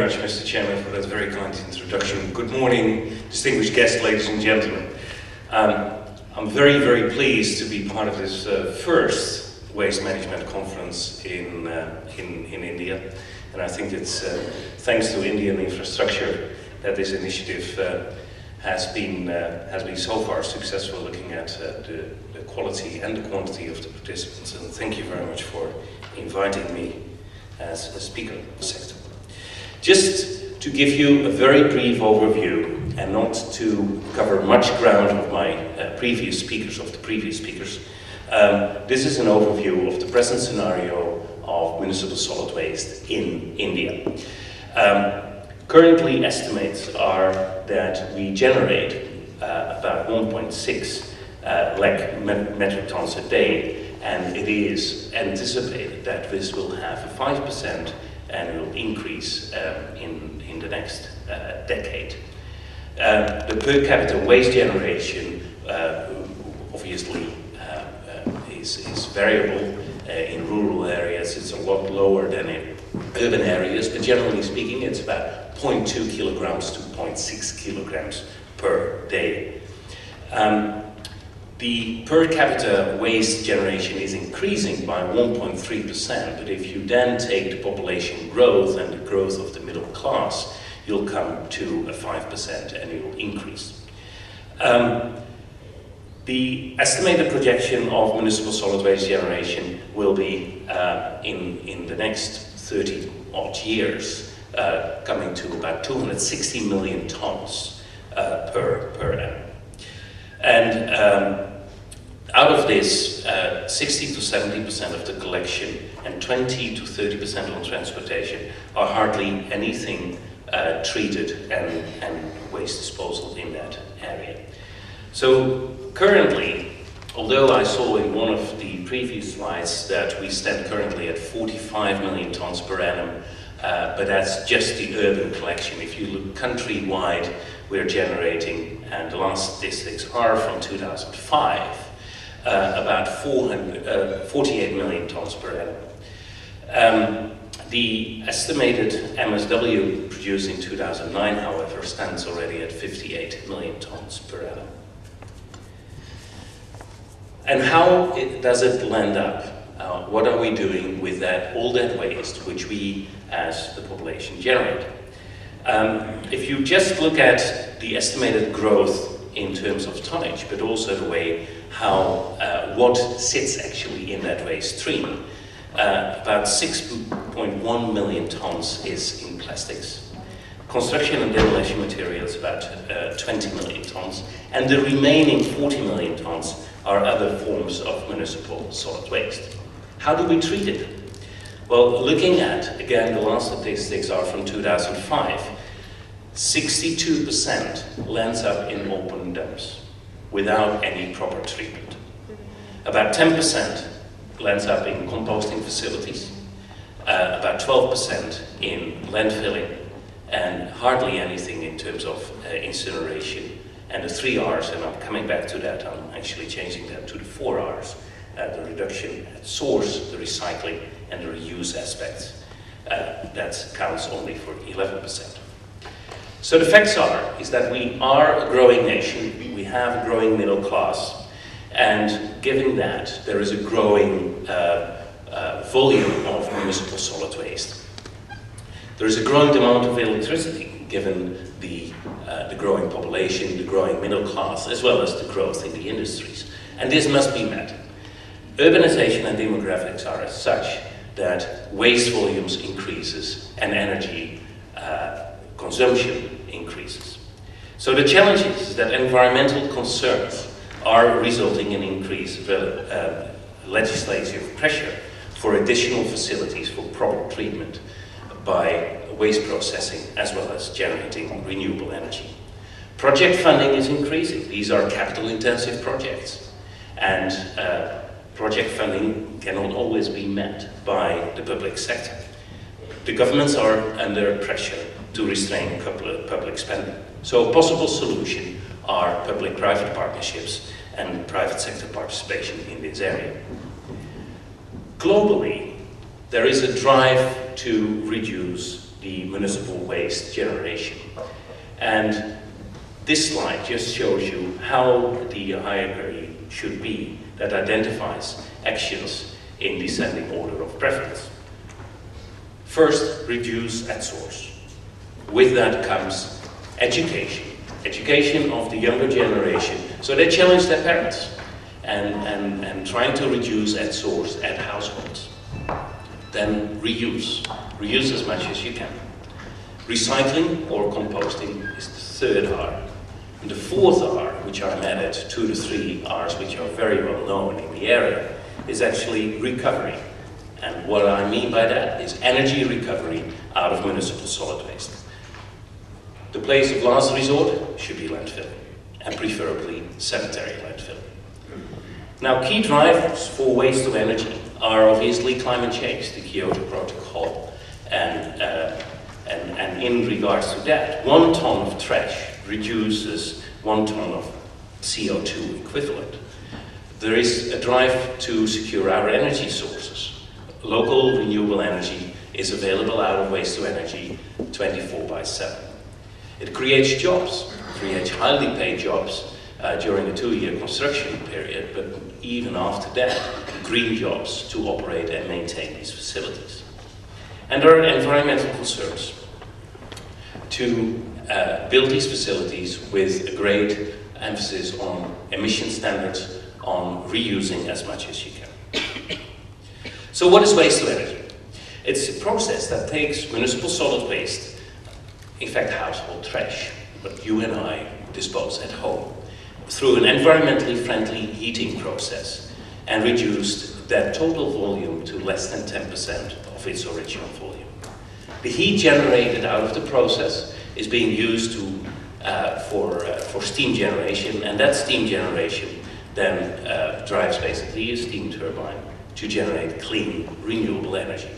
much, Mr. Chairman, for that very kind introduction. Good morning, distinguished guests, ladies and gentlemen. I'm very, very pleased to be part of this first waste management conference in India. And I think it's thanks to Indian infrastructure that this initiative has been so far successful, looking at the quality and the quantity of the participants. And thank you very much for inviting me as a speaker of the sector. Just to give you a very brief overview and not to cover much ground of my previous speakers, this is an overview of the present scenario of municipal solid waste in India. Currently, estimates are that we generate about 1.6 lakh metric tons a day, and it is anticipated that this will have a 5% annual increase in the next decade. The per capita waste generation obviously is variable. In rural areas it's a lot lower than in urban areas, but generally speaking it's about 0.2 kilograms to 0.6 kilograms per day. The per capita waste generation is increasing by 1.3%, but if you then take the population growth and the growth of the middle class, you'll come to a 5% annual increase. The estimated projection of municipal solid waste generation will be in the next 30 odd years coming to about 260 million tons per annum. And out of this, 60 to 70% of the collection and 20 to 30% on transportation are hardly anything treated and waste disposal in that area. So currently, although I saw in one of the previous slides that we stand currently at 45 million tons per annum, but that's just the urban collection. If you look countrywide, we're generating, and the last statistics are from 2005, about 48 million tons per annum. The estimated MSW produced in 2009, however, stands already at 58 million tons per annum. And how does it land up? What are we doing with all that waste which we as the population generate? If you just look at the estimated growth in terms of tonnage, but also the way what sits actually in that waste stream, about 6.1 million tons is in plastics. Construction and demolition materials about 20 million tons, and the remaining 40 million tons are other forms of municipal solid waste. How do we treat it? Well, looking at, again, the last statistics are from 2005, 62% lands up in open dumps without any proper treatment. About 10% lands up in composting facilities, about 12% in landfilling, and hardly anything in terms of incineration. And the 3 R's, and I'm coming back to that, I'm actually changing that to the 4 R's, the reduction at source, the recycling, and the reuse aspects. That counts only for 11%. So the facts is that we are a growing nation, we have a growing middle class, and given that, there is a growing volume of municipal solid waste. There is a growing demand of electricity, given the growing population, the growing middle class, as well as the growth in the industries. And this must be met. Urbanization and demographics are as such that waste volumes increases and energy consumption increases. So the challenge is that environmental concerns are resulting in increased legislative pressure for additional facilities for proper treatment by waste processing as well as generating renewable energy. Project funding is increasing. These are capital intensive projects, and project funding cannot always be met by the public sector. The governments are under pressure to restrain public spending. So a possible solution are public-private partnerships and private sector participation in this area. Globally, there is a drive to reduce the municipal waste generation. And this slide just shows you how the hierarchy should be that identifies actions in descending order of preference. First, reduce at source. With that comes education. Education of the younger generation, so they challenge their parents and trying to reduce at source at households. Then reuse. Reuse as much as you can. Recycling or composting is the third R. And the fourth R, which I've added 2 to 3 R's, which are very well known in the area, is actually recovery. And what I mean by that is energy recovery out of municipal solid waste. The place of last resort should be landfill, and preferably sanitary landfill. Now, key drivers for waste to energy are obviously climate change, the Kyoto Protocol, and in regards to that, 1 ton of trash reduces 1 ton of CO2 equivalent. There is a drive to secure our energy sources. Local renewable energy is available out of waste to energy 24/7. It creates jobs, creates highly paid jobs during a 2-year construction period, but even after that, green jobs to operate and maintain these facilities. And there are environmental concerns to build these facilities with a great emphasis on emission standards, on reusing as much as you can. So what is waste to energy? It's a process that takes municipal solid waste, in fact household trash, what you and I dispose at home, through an environmentally friendly heating process and reduced that total volume to less than 10% of its original volume. The heat generated out of the process is being used for steam generation, and that steam generation then drives basically a steam turbine to generate clean, renewable energy.